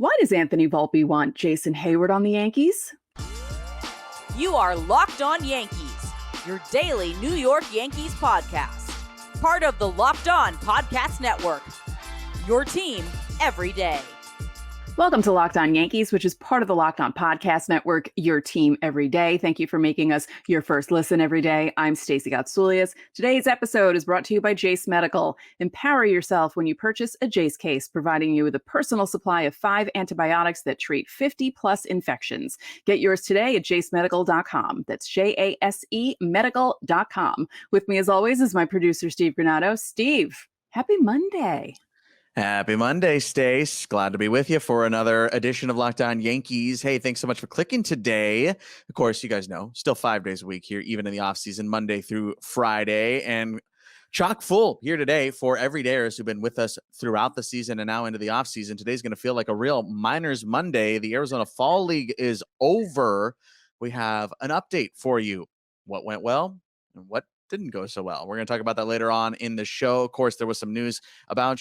Why does Anthony Volpe want Jason Heyward on the Yankees? You are Locked On Yankees, your daily New York Yankees podcast. Part of the Locked On Podcast Network, your team every day. Welcome to Locked On Yankees, which is part of the Locked On Podcast Network, your team every day. Thank you for making us your first listen every day. I'm Stacey Gotsoulias. Today's episode is brought to you by Jase Medical. Empower yourself when you purchase a Jase case, providing you with a personal supply of 5 antibiotics that treat 50-plus infections. Get yours today at jasemedical.com. That's Jase medical.com. With me, as always, is my producer, Steve Granado. Steve, happy Monday. Happy Monday, Stace. Glad to be with you for another edition of Locked On Yankees. Hey, thanks so much for clicking today. Of course, you guys know, still 5 days a week here, even in the offseason, Monday through Friday. And chock full here today for everydayers who've been with us throughout the season and now into the offseason. Today's going to feel like a real Minors Monday. The Arizona Fall League is over. We have an update for you. What went well and what didn't go so well. We're going to talk about that later on in the show. Of course, there was some news about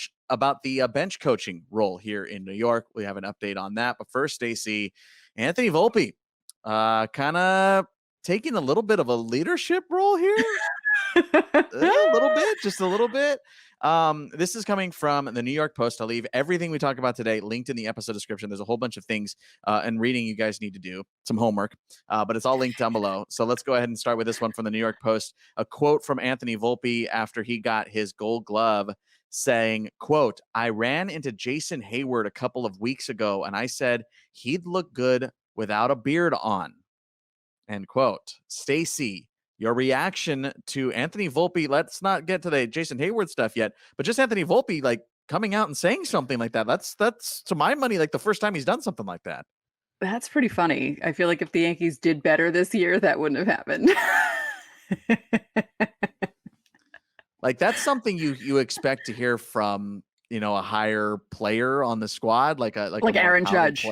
the bench coaching role here in New York. We have an update on that. But first, Stacey, Anthony Volpe, kind of taking a little bit of a leadership role here. Just a little bit. This is coming from the New York Post. I'll leave everything we talk about today linked in the episode description. There's a whole bunch of things and reading you guys need to do, some homework, but it's all linked down below. So let's go ahead and start with this one from the New York Post. A quote from Anthony Volpe after he got his Gold Glove saying, quote, "I ran into Jason Heyward a couple of weeks ago and I said he'd look good without a beard on." End quote. Stacey, your reaction to Anthony Volpe. Let's not get to the Jason Heyward stuff yet, but just Anthony Volpe, like coming out and saying something like that. That's to my money, like the first time he's done something like that. That's pretty funny. I feel like if the Yankees did better this year, that wouldn't have happened. Like that's something you expect to hear from, a higher player on the squad, like Aaron Judge.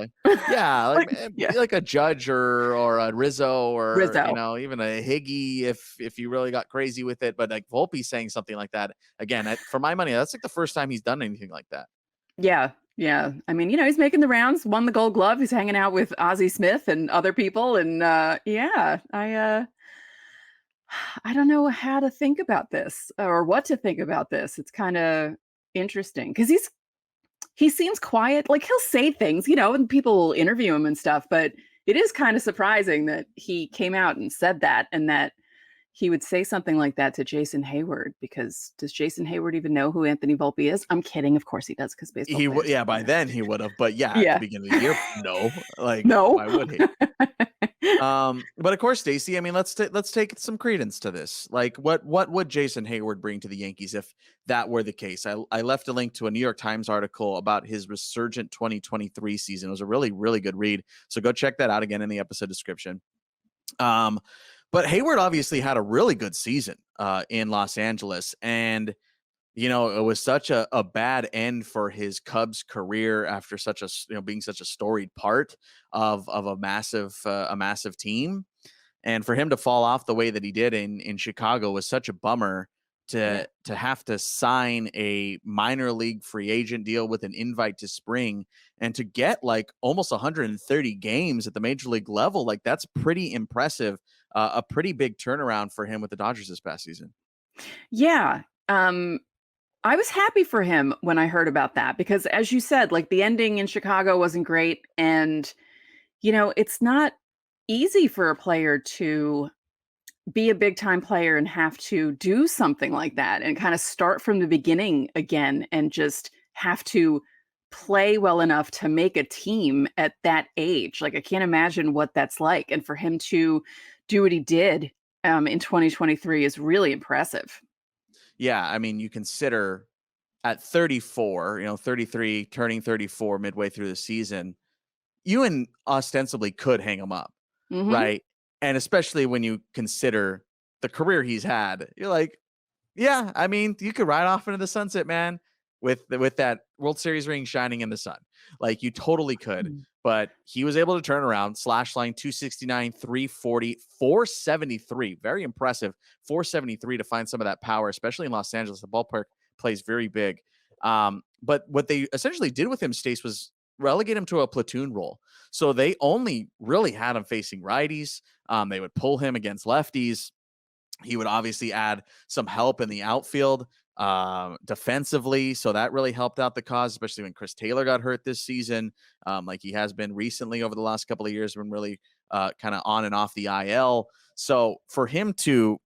Yeah, like a Judge or a Rizzo or even a Higgy if you really got crazy with it. But like Volpe saying something like that again, for my money, that's like the first time he's done anything like that. Yeah. I mean, he's making the rounds, won the Gold Glove. He's hanging out with Ozzie Smith and other people, and I don't know how to think about this or what to think about this. It's kind of interesting because he seems quiet. Like he'll say things, and people will interview him and stuff, but it is kind of surprising that he came out and said that and that he would say something like that to Jason Heyward, because does Jason Heyward even know who Anthony Volpe is? I'm kidding. Of course he does, because baseball. By then he would have, but at the beginning of the year, no. Like, no. Why would he? But of course, Stacey, I mean, let's take some credence to this. Like, what would Jason Heyward bring to the Yankees if that were the case? I left a link to a New York Times article about his resurgent 2023 season. It was a really, really good read. So go check that out again in the episode description. But Heyward obviously had a really good season in Los Angeles, and it was such a bad end for his Cubs career after such a being such a storied part of a massive team, and for him to fall off the way that he did in Chicago was such a bummer. To have to sign a minor league free agent deal with an invite to spring and to get like almost 130 games at the major league level, like that's pretty impressive. A pretty big turnaround for him with the Dodgers this past season. Yeah. I was happy for him when I heard about that, because as you said, like the ending in Chicago wasn't great. And, it's not easy for a player to be a big time player and have to do something like that and kind of start from the beginning again and just have to play well enough to make a team at that age. Like I can't imagine what that's like. And for him to do what he did in 2023 is really impressive. Yeah. I mean, you consider at 34, 33, turning 34 midway through the season, you ostensibly could hang him up. Mm-hmm. Right. And especially when you consider the career he's had, you're like, yeah, I mean, you could ride off into the sunset, man, with that World Series ring shining in the sun. Like you totally could. Mm-hmm. But he was able to turn around, slash line 269, 340, 473. Very impressive. 473 to find some of that power, especially in Los Angeles. The ballpark plays very big. But what they essentially did with him, Stace, was relegate him to a platoon role. So they only really had him facing righties. They would pull him against lefties. He would obviously add some help in the outfield defensively. So that really helped out the cause, especially when Chris Taylor got hurt this season, like he has been recently over the last couple of years, been really kind of on and off the IL. So for him to,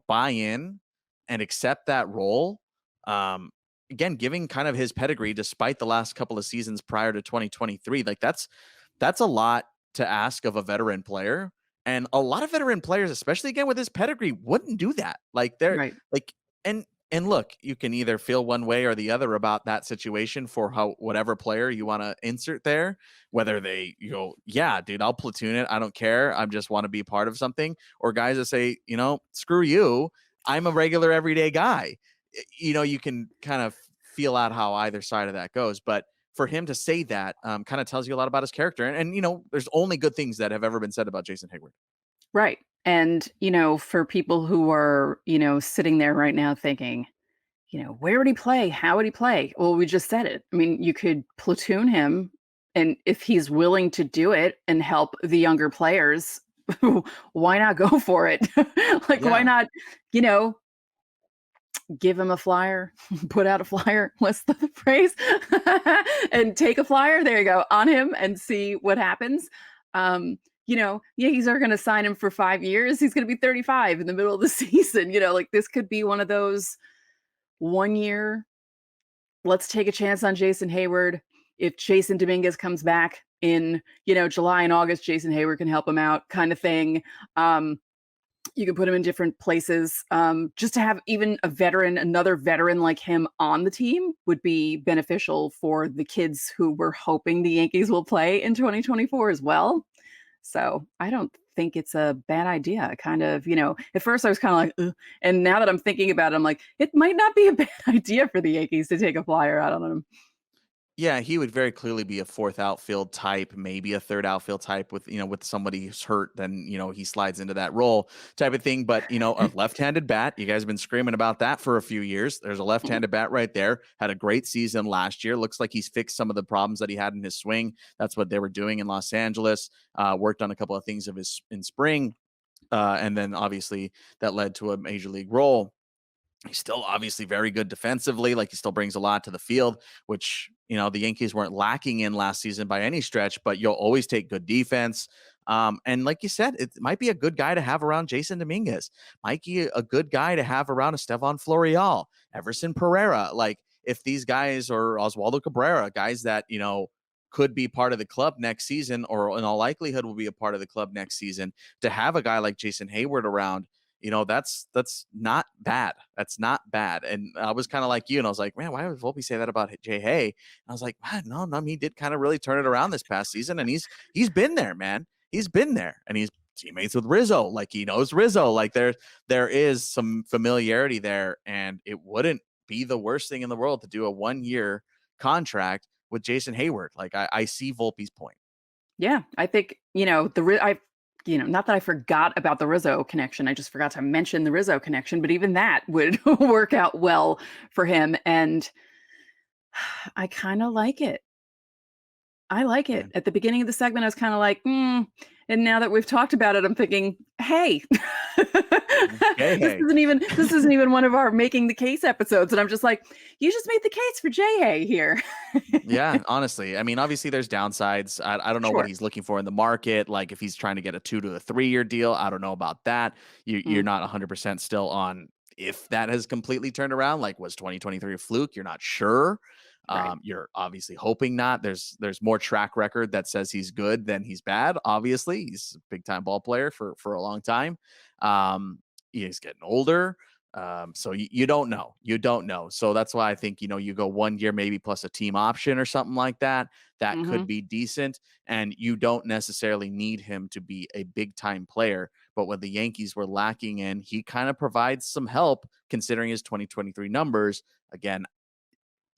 buy in and accept that role, again, giving kind of his pedigree, despite the last couple of seasons prior to 2023, like that's a lot to ask of a veteran player. And a lot of veteran players, especially again with his pedigree, wouldn't do that. Like they're Right. like, and look, you can either feel one way or the other about that situation for whatever player you want to insert there, whether they go, yeah, dude, I'll platoon it. I don't care. I just want to be part of something. Or guys that say, screw you. I'm a regular everyday guy. You can kind of feel out how either side of that goes. But for him to say that kind of tells you a lot about his character. And there's only good things that have ever been said about Jason Heyward. Right. And, for people who are, sitting there right now thinking, where would he play? How would he play? Well, we just said it. I mean, you could platoon him, and if he's willing to do it and help the younger players, why not go for it? Like, why Yeah. not, give him a flyer, put out a flyer, what's the phrase? And take a flyer, there you go, on him and see what happens. Yankees are going to sign him for 5 years. He's going to be 35 in the middle of the season. Like this could be one of those 1 year, let's take a chance on Jason Heyward. If Jason Dominguez comes back in, July and August, Jason Heyward can help him out kind of thing. You can put him in different places. Just to have even another veteran like him on the team would be beneficial for the kids who we're hoping the Yankees will play in 2024 as well. So I don't think it's a bad idea. Kind of, at first I was kind of like, ugh. And now that I'm thinking about it, I'm like, it might not be a bad idea for the Yankees to take a flyer out on him. Yeah, he would very clearly be a fourth outfield type, maybe a third outfield type with, with somebody who's hurt, then, he slides into that role type of thing. But, a left-handed bat, you guys have been screaming about that for a few years. There's a left-handed bat right there. Had a great season last year. Looks like he's fixed some of the problems that he had in his swing. That's what they were doing in Los Angeles. Worked on a couple of things in spring. And then obviously that led to a major league role. He's still obviously very good defensively. Like he still brings a lot to the field, which, the Yankees weren't lacking in last season by any stretch, but you'll always take good defense. And like you said, it might be a good guy to have around Jason Dominguez. Might be a good guy to have around Estevan Florial, Everson Pereira. Like if these guys, or Oswaldo Cabrera, guys that, could be part of the club next season, or in all likelihood will be a part of the club next season, to have a guy like Jason Heyward around, that's not bad. That's not bad. And I was kind of like you, and I was like, man, why would Volpe say that about Jay Hay? And I was like, man, no, he did kind of really turn it around this past season, and he's been there, man. He's been there, and he's teammates with Rizzo. Like he knows Rizzo. Like there is some familiarity there, and it wouldn't be the worst thing in the world to do a 1-year contract with Jason Heyward. Like I see Volpe's point. Yeah, I think, not that I forgot about the Rizzo connection. I just forgot to mention the Rizzo connection, but even that would work out well for him. And I kind of like it. I like it. Yeah. At the beginning of the segment, I was kind of like, and now that we've talked about it, I'm thinking, hey, Hey. this isn't even one of our making the case episodes. And I'm just like, you just made the case for Jay Hay here. Yeah, honestly. I mean, obviously there's downsides. I don't know what Sure. he's looking for in the market. Like if he's trying to get a 2 to a 3-year deal, I don't know about that. You're not 100% still on if that has completely turned around. Like was 2023 a fluke? You're not sure. Right. You're obviously hoping not. There's more track record that says he's good than he's bad. Obviously, he's a big time ball player for a long time. He's getting older. So you don't know. You don't know. So that's why I think, you go 1 year, maybe plus a team option or something like that. That could be decent. And you don't necessarily need him to be a big time player. But what the Yankees were lacking in, he kind of provides some help considering his 2023 numbers. Again,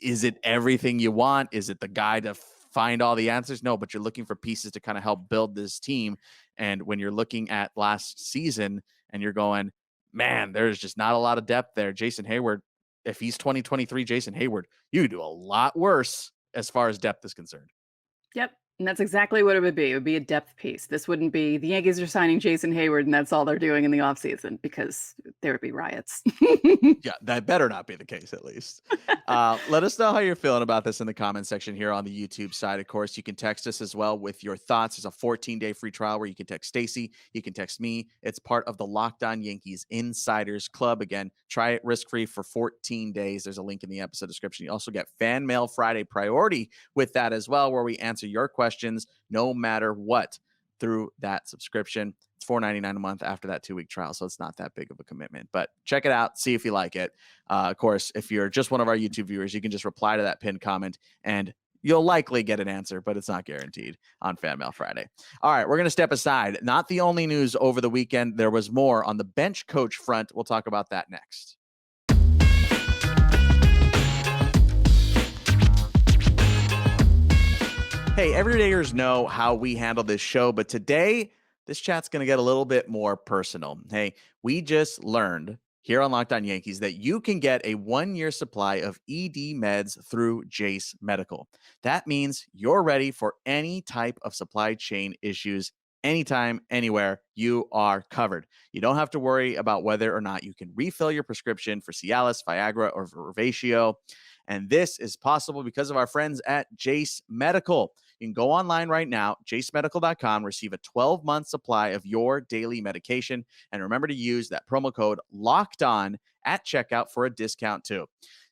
is it everything you want? Is it the guy to find all the answers? No, but you're looking for pieces to kind of help build this team. And when you're looking at last season and you're going, man, there's just not a lot of depth there. Jason Heyward, if he's 2023 Jason Heyward, you do a lot worse as far as depth is concerned. Yep. And that's exactly what it would be. It would be a depth piece. This wouldn't be the Yankees are signing Jason Heyward and that's all they're doing in the offseason because there would be riots. Yeah, that better not be the case, at least. Let us know how you're feeling about this in the comment section here on the YouTube side. Of course, you can text us as well with your thoughts. It's a 14-day free trial where you can text Stacy, you can text me. It's part of the Locked On Yankees Insiders Club. Again, try it risk-free for 14 days. There's a link in the episode description. You also get Fan Mail Friday priority with that as well, where we answer your questions no matter what through that subscription. It's $4.99 a month after that 2-week trial, so it's not that big of a commitment. But check it out, see if you like it. Of course, if you're just one of our YouTube viewers, you can just reply to that pinned comment, and you'll likely get an answer, but it's not guaranteed on Fan Mail Friday. All right, we're going to step aside. Not the only news over the weekend. There was more on the bench coach front. We'll talk about that next. Hey, everydayers know how we handle this show, but today, this chat's going to get a little bit more personal. Hey, we just learned here on Locked On Yankees that you can get a 1-year supply of ED meds through Jace Medical. That means you're ready for any type of supply chain issues. Anytime, anywhere, you are covered. You don't have to worry about whether or not you can refill your prescription for Cialis, Viagra, or Revatio. And this is possible because of our friends at Jace Medical. You can go online right now, jacemedical.com, receive a 12-month supply of your daily medication. And remember to use that promo code LOCKEDON at checkout for a discount too.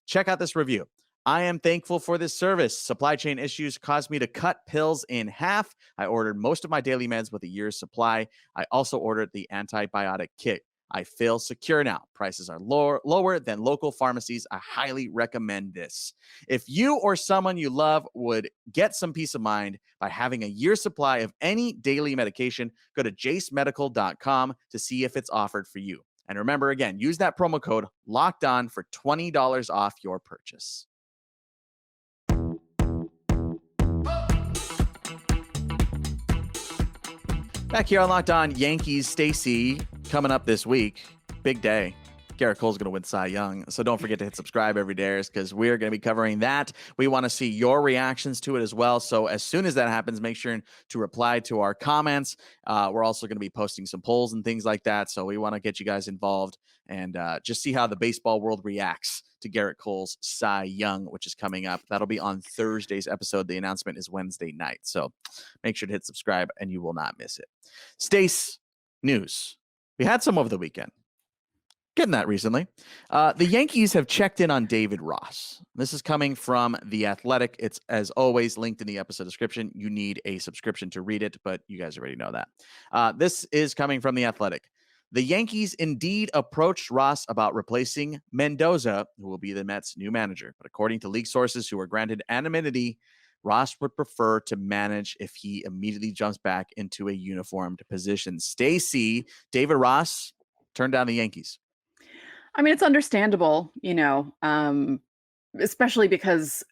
Check out this review. I am thankful for this service. Supply chain issues caused me to cut pills in half. I ordered most of my daily meds with a year's supply. I also ordered the antibiotic kit. I feel secure now. Prices are lower than local pharmacies. I highly recommend this. If you or someone you love would get some peace of mind by having a year's supply of any daily medication, go to jacemedical.com to see if it's offered for you. And remember, again, use that promo code LOCKEDON for $20 off your purchase. Back here on Locked On Yankees, Stacy, coming up this week, big day. Garrett Cole's going to win Cy Young, so don't forget to hit subscribe every day because we're going to be covering that. We want to see your reactions to it as well, so as soon as that happens, make sure to reply to our comments. We're also going to be posting some polls and things like that, so we want to get you guys involved and just see how the baseball world reacts to Garrett Cole's Cy Young, which is coming up. That'll be on Thursday's episode. The announcement is Wednesday night, so make sure to hit subscribe and you will not miss it. Stace, news. We had some over the weekend. Getting that recently. The Yankees have checked in on David Ross. This is coming from The Athletic. It's, as always, linked in the episode description. You need a subscription to read it, but you guys already know that. This is coming from The Athletic. The Yankees indeed approached Ross about replacing Mendoza, who will be the Mets' new manager. But according to league sources who were granted anonymity, Ross would prefer to manage if he immediately jumps back into a uniformed position. Stacy, David Ross turned down the Yankees. I mean, it's understandable, especially because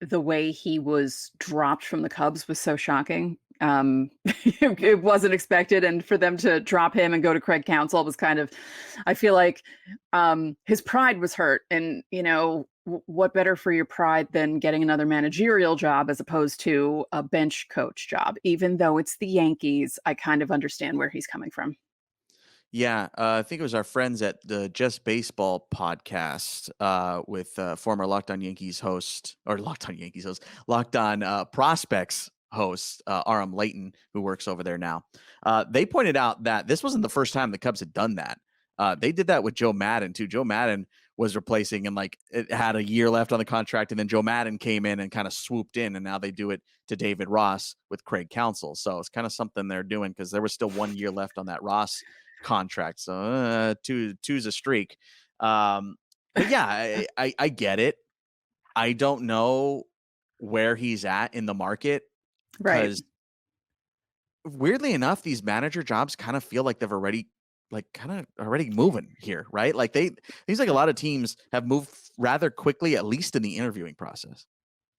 the way he was dropped from the Cubs was so shocking. It wasn't expected. And for them to drop him and go to Craig Counsell was kind of, I feel like his pride was hurt. And, what better for your pride than getting another managerial job as opposed to a bench coach job? Even though it's the Yankees, I kind of understand where he's coming from. Yeah, I think it was our friends at the Just Baseball podcast with former Locked On Yankees host, or Locked On Yankees host, Locked On Prospects host, Aram Layton, who works over there now. They pointed out that this wasn't the first time the Cubs had done that. They did that with Joe Maddon, too. Joe Maddon was replacing and it had a year left on the contract, and then Joe Maddon came in and kind of swooped in, and now they do it to David Ross with Craig Counsell. So it's kind of something they're doing because there was still 1 year left on that Ross contract. So two's a streak. But yeah, I get it. I don't know where he's at in the market. Right. Because weirdly enough, these manager jobs kind of feel like they've already moving here, right? Like seems like a lot of teams have moved rather quickly, at least in the interviewing process.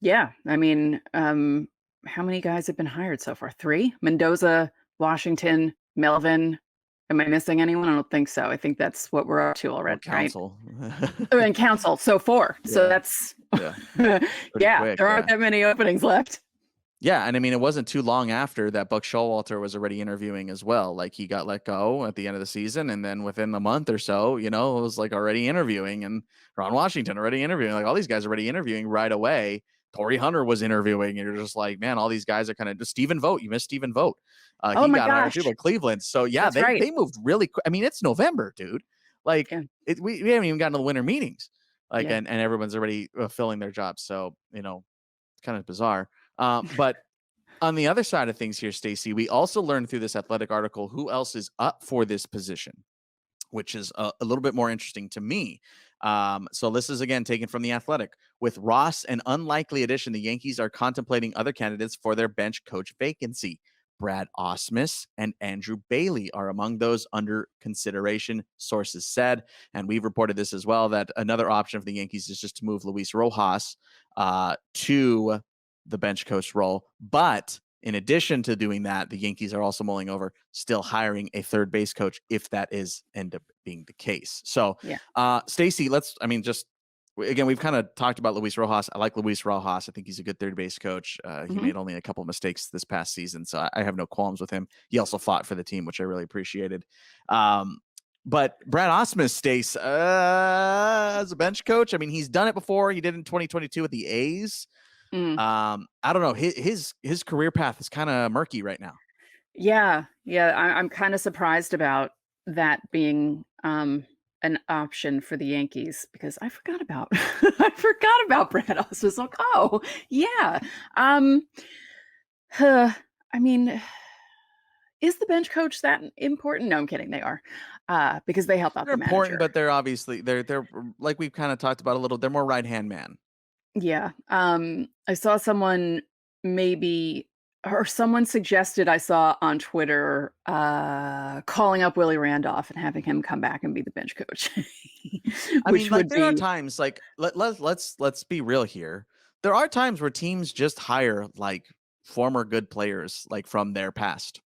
Yeah. I mean, how many guys have been hired so far? 3? Mendoza, Washington, Melvin. Am I missing anyone? I don't think so. I think that's what we're up to already, right? And Counsell. So 4. Yeah. So that's, yeah, there aren't that many openings left. Yeah, and I mean, it wasn't too long after that Buck Showalter was already interviewing as well. Like he got let go at the end of the season, and then within a month or so, it was like already interviewing, and Ron Washington already interviewing. Like all these guys already interviewing right away. Torrey Hunter was interviewing, and you're just like, man, all these guys are kind of just Stephen Vogt. You missed Stephen Vogt. Oh He my got hired gosh. too by Cleveland. So yeah, That's they right. they moved really quick. I mean, it's November, dude. Like Yeah. we haven't even gotten to the winter meetings. Like Yeah. and everyone's already filling their jobs. So kind of bizarre. But on the other side of things here, Stacey, we also learned through this Athletic article who else is up for this position, which is a little bit more interesting to me. So this is again taken from the Athletic. With Ross an unlikely addition, the Yankees are contemplating other candidates for their bench coach vacancy. Brad Ausmus and Andrew Bailey are among those under consideration, sources said. And we've reported this as well, that another option for the Yankees is just to move Luis Rojas to the bench coach role. But in addition to doing that, the Yankees are also mulling over still hiring a third base coach if that is end up being the case. So, Yeah. Stacey, again, we've kind of talked about Luis Rojas. I like Luis Rojas. I think he's a good third base coach. He made only a couple of mistakes this past season, so I have no qualms with him. He also fought for the team, which I really appreciated. But Brad Ausmus, Stace, as a bench coach, I mean, he's done it before. He did in 2022 with the A's. Mm. I don't know. His career path is kind of murky right now. Yeah. I'm kind of surprised about that being an option for the Yankees because I forgot about I forgot about Brad Ausmus. Like, oh yeah. I mean, is the bench coach that important? No, I'm kidding. They are, because they help out They're the important, manager. but they're obviously they're like we've kind of talked about a little. They're more right hand man. Yeah. I saw someone maybe or someone suggested I saw on Twitter calling up Willie Randolph and having him come back and be the bench coach. I mean, Which like would there are be times like let's be real here. There are times where teams just hire like former good players like from their past.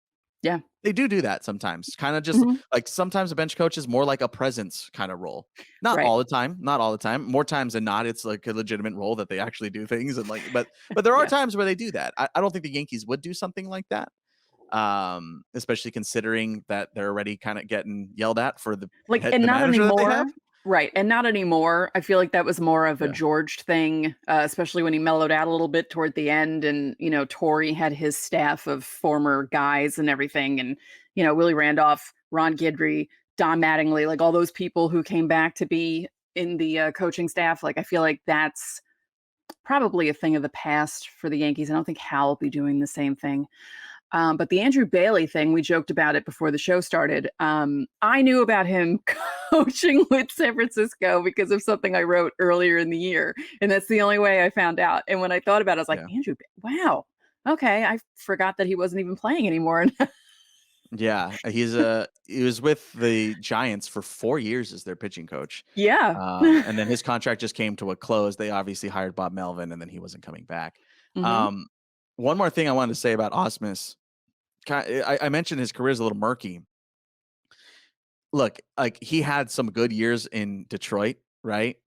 yeah. They do that sometimes. Kind of just Mhm. like sometimes a bench coach is more like a presence kind of role. Not Right. all the time, not all the time. More times than not, it's like a legitimate role that they actually do things and like. But there are Yeah. times where they do that. I don't think the Yankees would do something like that. Especially considering that they're already kind of getting yelled at for the Like, and the not manager that they have. anymore. Right, and not anymore. I feel like that was more of a Yeah. George thing, especially when he mellowed out a little bit toward the end and, Torrey had his staff of former guys and everything, and, Willie Randolph, Ron Guidry, Don Mattingly, like, all those people who came back to be in the, coaching staff, like, I feel like that's probably a thing of the past for the Yankees. I don't think Hal will be doing the same thing. But the Andrew Bailey thing, we joked about it before the show started. I knew about him coaching with San Francisco because of something I wrote earlier in the year. And that's the only way I found out. And when I thought about it, I was like, Yeah. Wow. Okay. I forgot that he wasn't even playing anymore. Yeah, he was with the Giants for 4 years as their pitching coach. Yeah. And then his contract just came to a close. They obviously hired Bob Melvin, and then he wasn't coming back. hmm Um, One more thing I wanted to say about Osmus. I mentioned his career is a little murky. Look, like he had some good years in Detroit, right?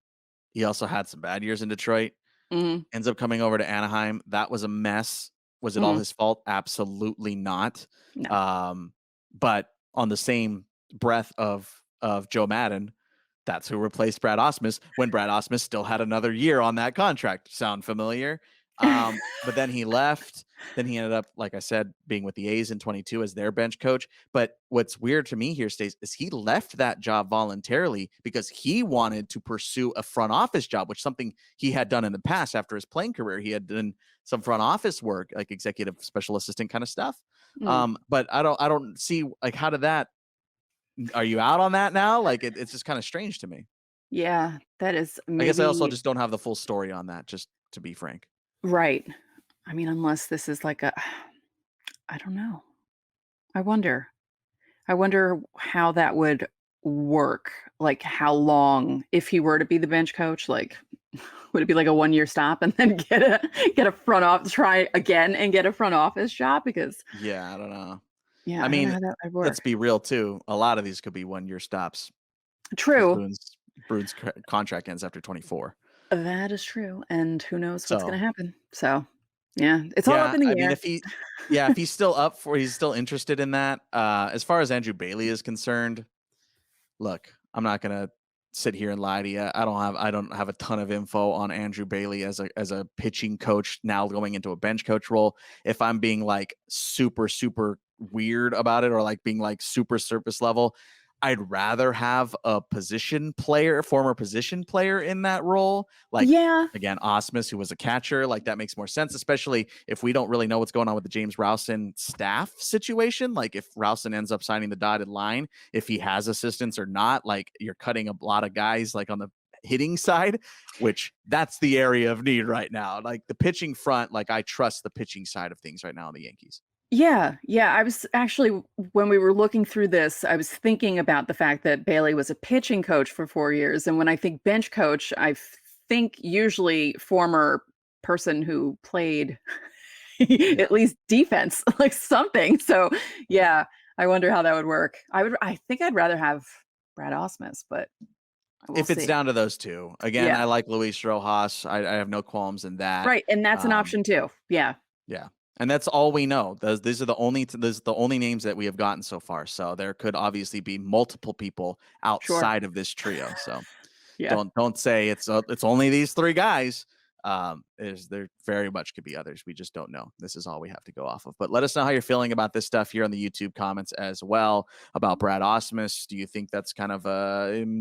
He also had some bad years in Detroit. hmm Ends up coming over to Anaheim. That was a mess. Was it all hmm his fault? Absolutely not. No. But on the same breath of Joe Madden, that's who replaced Brad Ausmus when Brad Ausmus still had another year on that contract. Sound familiar? But then he left. Then he ended up, like I said, being with the A's in 22 as their bench coach. But what's weird to me here, Stace, is he left that job voluntarily because he wanted to pursue a front office job, which something he had done in the past after his playing career. He had done some front office work, like executive special assistant kind of stuff. Mm. But I don't see like how did that. Are you out on that now? Like it's just kind of strange to me. Yeah. That is I guess I also maybe just don't have the full story on that, just to be frank. right. I mean, unless this is like I don't know. I wonder. I wonder how that would work. Like how long if he were to be the bench coach, like would it be like a 1-year stop and then get a front office try again and get a front office job? Because Yeah, I don't know. yeah, I I don't know mean, how that would let's work. be real too. A lot of these could be 1-year stops because True. Boone's contract ends after 24. That is true. And who knows what's gonna So happen. So Yeah, it's all up Yeah, in I the mean, air. if he's still he's still interested in that. As far as Andrew Bailey is concerned, look, I'm not gonna sit here and lie to you. I don't have a ton of info on Andrew Bailey as a pitching coach now going into a bench coach role. If I'm being like super weird about it, or like being like super surface level, I'd rather have a former position player in that role. Like, Yeah, again, Ausmus, who was a catcher, like that makes more sense, especially if we don't really know what's going on with the James Rowson staff situation. Like if Rowson ends up signing the dotted line, if he has assistants or not, like you're cutting a lot of guys like on the hitting side, which that's the area of need right now. Like the pitching front, like I trust the pitching side of things right now in the Yankees. yeah. I was actually, when we were looking through this, I was thinking about the fact that Bailey was a pitching coach for 4 years, and when I think bench coach, I think usually former person who played Yeah. at least defense, like something. So yeah, I wonder how that would work. I think I'd rather have Brad Ausmus, but we'll If it's see. down to those two, again, Yeah, I like Luis Rojas. I have no qualms in that. right, and that's an Um, option too. Yeah, Yeah. And that's all we know. These are the only names that we have gotten so far. So there could obviously be multiple people sure. outside of this trio. So Yeah. don't say it's only these three guys. There very much could be others. We just don't know. This is all we have to go off of. But let us know how you're feeling about this stuff here on the YouTube comments as well about Brad Ausmus. Do you think that's kind of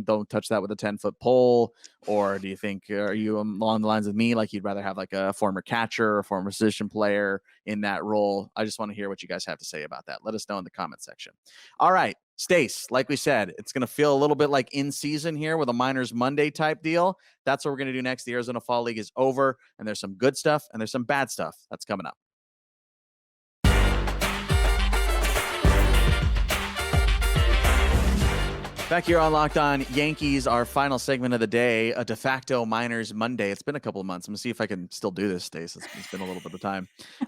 don't touch that with a 10-foot pole, or do you think are you along the lines of me, like you'd rather have like a former catcher or former position player in that role? I just want to hear what you guys have to say about that. Let us know in the comment section. All right. Stace, like we said, it's going to feel a little bit like in season here with a Miners Monday type deal. That's what we're going to do next. The Arizona Fall League is over, and there's some good stuff and there's some bad stuff that's coming up. Back here on Locked On Yankees, our final segment of the day, a de facto Miners Monday. It's been a couple of months. I'm going to see if I can still do this, Stace. It's been a little bit of time.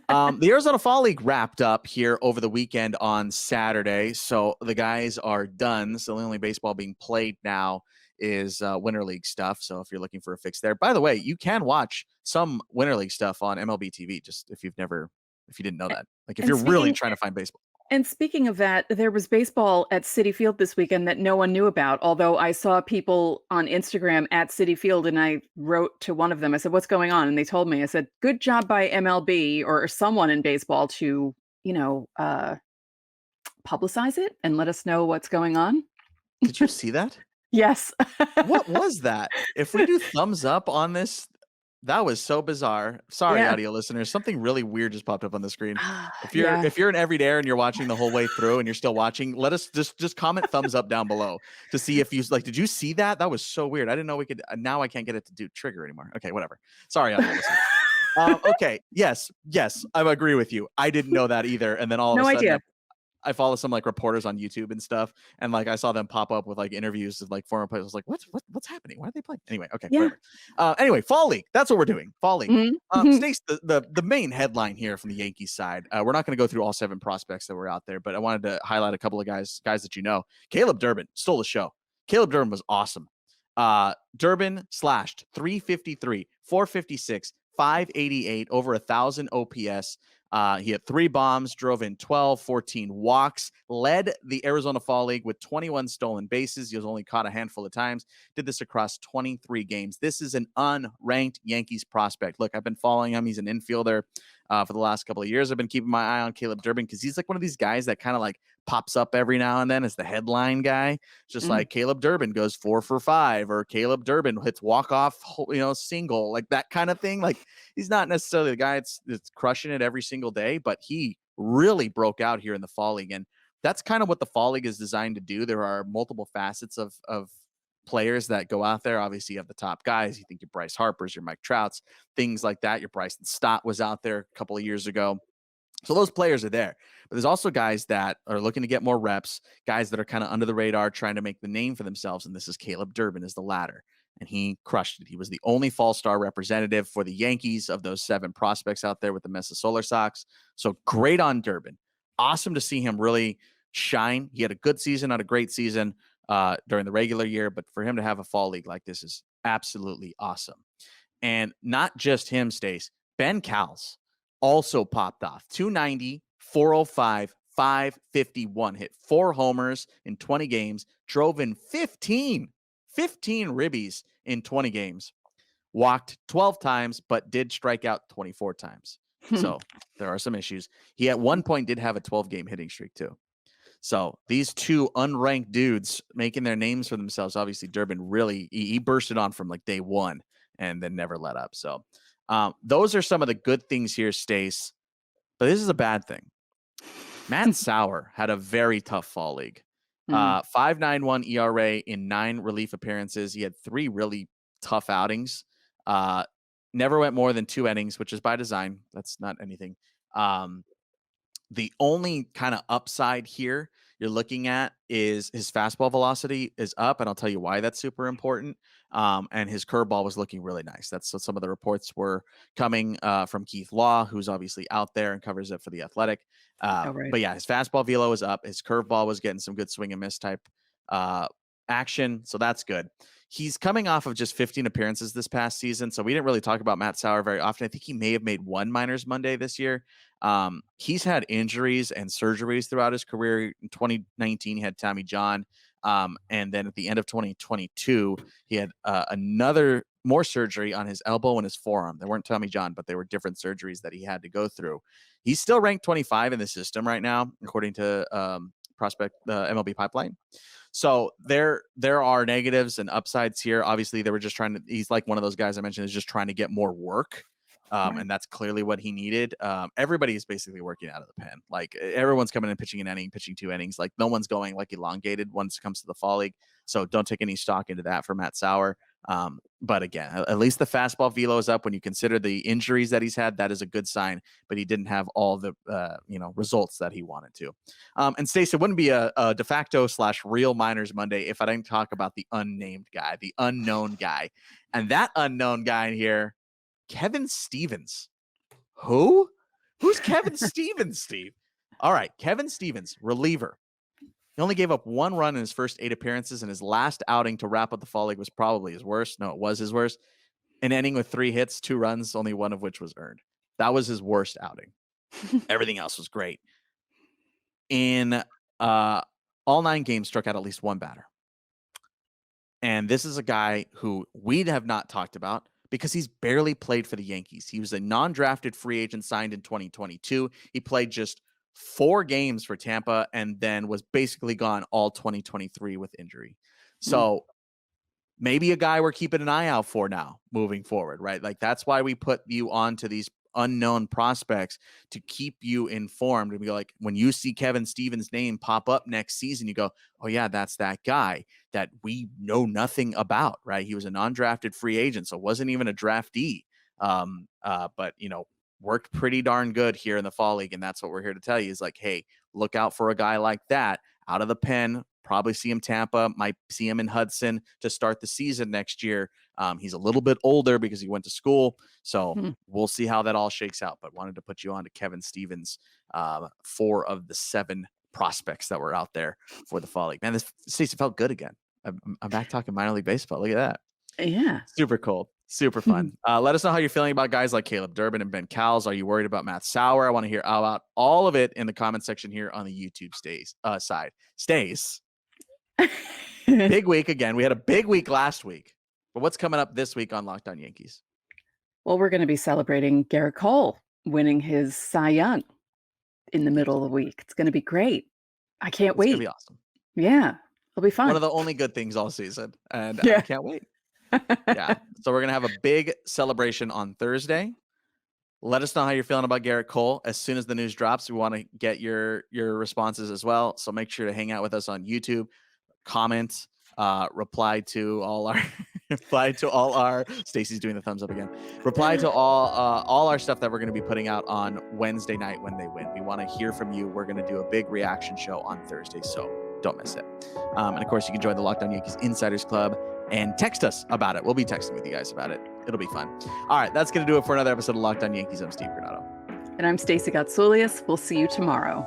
The Arizona Fall League wrapped up here over the weekend on Saturday, so the guys are done. So the only baseball being played now is Winter League stuff. So if you're looking for a fix there, by the way, you can watch some Winter League stuff on MLB TV. Just if you didn't know that, like if And you're really speaking trying to find baseball. and speaking of that, there was baseball at Citi Field this weekend that no one knew about, although I saw people on Instagram at Citi Field, and I wrote to one of them. I said, "What's going on?" And they told me. I said, "Good job by MLB or someone in baseball to, you know, publicize it and let us know what's going on." Did you see that? Yes. What was that? If we do thumbs up on this, that was so bizarre. Sorry, Yeah. audio listeners. Something really weird just popped up on the screen. Yeah. If you're an everydayer and you're watching the whole way through and you're still watching, let us just comment thumbs up down below to see if you like. Did you see that? That was so weird. I didn't know we could. Now I can't get it to do trigger anymore. Okay, whatever. Sorry, audio listeners. Okay. Yes. I agree with you. I didn't know that either. And then all of a No sudden, idea. I follow some like reporters on YouTube and stuff, and like I saw them pop up with like interviews of like former players. I was like, what's happening? Why are they playing? Anyway, okay, Yeah. whatever. Anyway, Fall League. That's what we're doing. Fall League. Mhm. Stace, the main headline here from the Yankees side. We're not going to go through all 7 prospects that were out there, but I wanted to highlight a couple of guys that you know. Caleb Durbin stole the show. Caleb Durbin was awesome. Durbin slashed 353, 456, 588, over 1,000 OPS. He had 3 bombs, drove in 12, 14 walks, led the Arizona Fall League with 21 stolen bases. He was only caught a handful of times, did this across 23 games. This is an unranked Yankees prospect. Look, I've been following him. He's an infielder for the last couple of years. I've been keeping my eye on Caleb Durbin because he's like one of these guys that kind of like pops up every now and then as the headline guy. Just like Caleb Durbin goes 4 for 5, or Caleb Durbin hits walk-off, single, like that kind of thing. Like he's not necessarily the guy that's crushing it every single day, but he really broke out here in the Fall League. And that's kind of what the Fall League is designed to do. There are multiple facets of players that go out there. Obviously, you have the top guys. You think your Bryce Harper's, your Mike Trout's, things like that. Your Bryson Stott was out there a couple of years ago. So those players are there. But there's also guys that are looking to get more reps, guys that are kind of under the radar, trying to make the name for themselves. And this is Caleb Durbin is the latter. And he crushed it. He was the only Fall-Star representative for the Yankees of those 7 prospects out there with the Mesa Solar Sox. So great on Durbin. Awesome to see him really shine. He had a good season, not a great season during the regular year, but for him to have a Fall League like this is absolutely awesome. And not just him, Stace. Ben Cowles. also popped off. 290, 405, 551. Hit 4 homers in 20 games. Drove in 15 ribbies in 20 games. Walked 12 times, but did strike out 24 times. So there are some issues. He at one point did have a 12-game hitting streak too. So these two unranked dudes making their names for themselves. Obviously, Durbin really he bursted on from like day one and then never let up. So those are some of the good things here, Stace. But this is a bad thing. Matt Sauer had a very tough fall league. 5.91 ERA in 9 relief appearances. He had 3 really tough outings. Never went more than 2 innings, which is by design. That's not anything. The only kind of upside here you're looking at is his fastball velocity is up, and I'll tell you why that's super important. And his curveball was looking really nice. That's what some of the reports were coming from Keith Law, who's obviously out there and covers it for The Athletic. But yeah, his fastball velo was up. His curveball was getting some good swing and miss type action, so that's good. He's coming off of just 15 appearances this past season, so we didn't really talk about Matt Sauer very often. I think he may have made 1 Minors Monday this year. He's had injuries and surgeries throughout his career. In 2019, he had Tommy John, and then at the end of 2022, he had another more surgery on his elbow and his forearm. They weren't Tommy John, but they were different surgeries that he had to go through. He's still ranked 25 in the system right now, according to Prospect MLB Pipeline. So there are negatives and upsides here. Obviously, they were just trying to. He's like one of those guys I mentioned is just trying to get more work, and that's clearly what he needed. Everybody is basically working out of the pen. Like everyone's coming in pitching an inning, pitching 2 innings. Like no one's going like elongated once it comes to the fall league. So don't take any stock into that for Matt Sauer. But again, at least the fastball velo is up. When you consider the injuries that he's had, that is a good sign. But he didn't have all the results that he wanted to. And Stacey, it wouldn't be a de facto / real Minors Monday if I didn't talk about the unnamed guy, the unknown guy, and that unknown guy in here, Kevin Stevens. Who's Kevin Stevens, Steve? All right, Kevin Stevens, reliever. He only gave up 1 run in his first 8 appearances, and his last outing to wrap up the fall league was probably his worst. No, it was his worst. An inning with 3 hits, 2 runs, only 1 of which was earned. That was his worst outing. Everything else was great. In all 9 games, struck out at least 1 batter. And this is a guy who we have not talked about because he's barely played for the Yankees. He was a non-drafted free agent signed in 2022. He played just 4 games for Tampa and then was basically gone all 2023 with injury. So maybe a guy we're keeping an eye out for now moving forward, right? Like that's why we put you onto these unknown prospects to keep you informed. And we go like, when you see Kevin Stevens' name pop up next season, you go, oh yeah, that's that guy that we know nothing about, right? He was a non-drafted free agent, so wasn't even a draftee. But worked pretty darn good here in the fall league. And that's what we're here to tell you is like, hey, look out for a guy like that out of the pen. Probably see him Tampa, might see him in Hudson to start the season next year. He's a little bit older because he went to school. So we'll see how that all shakes out. But wanted to put you on to Kevin Stevens, 4 of the 7 prospects that were out there for the fall league. Man, this season felt good again. I'm back talking minor league baseball. Look at that. Yeah. Super cool. Super fun. Let us know how you're feeling about guys like Caleb Durbin and Ben Cowles. Are you worried about Matt Sauer? I want to hear about all of it in the comment section here on the YouTube side. Stays. Big week again. We had a big week last week. But what's coming up this week on Locked On Yankees? Well, we're going to be celebrating Garrett Cole winning his Cy Young in the middle of the week. It's going to be great. I can't wait. It's going to be awesome. Yeah, it'll be fun. One of the only good things all season. And Yeah. I can't wait. Yeah. So we're going to have a big celebration on Thursday. Let us know how you're feeling about Garrett Cole. As soon as the news drops, we want to get your responses as well. So make sure to hang out with us on YouTube, comment, reply to all our Stacy's doing the thumbs up again. Reply to all our stuff that we're going to be putting out on Wednesday night when they win. We want to hear from you. We're going to do a big reaction show on Thursday, so don't miss it. And of course, you can join the Locked On Yankees Insiders Club and text us about it. We'll be texting with you guys about it. It'll be fun. All right, that's going to do it for another episode of Locked On Yankees. I'm Steve Granado. And I'm Stacey Gatsoulias. We'll see you tomorrow.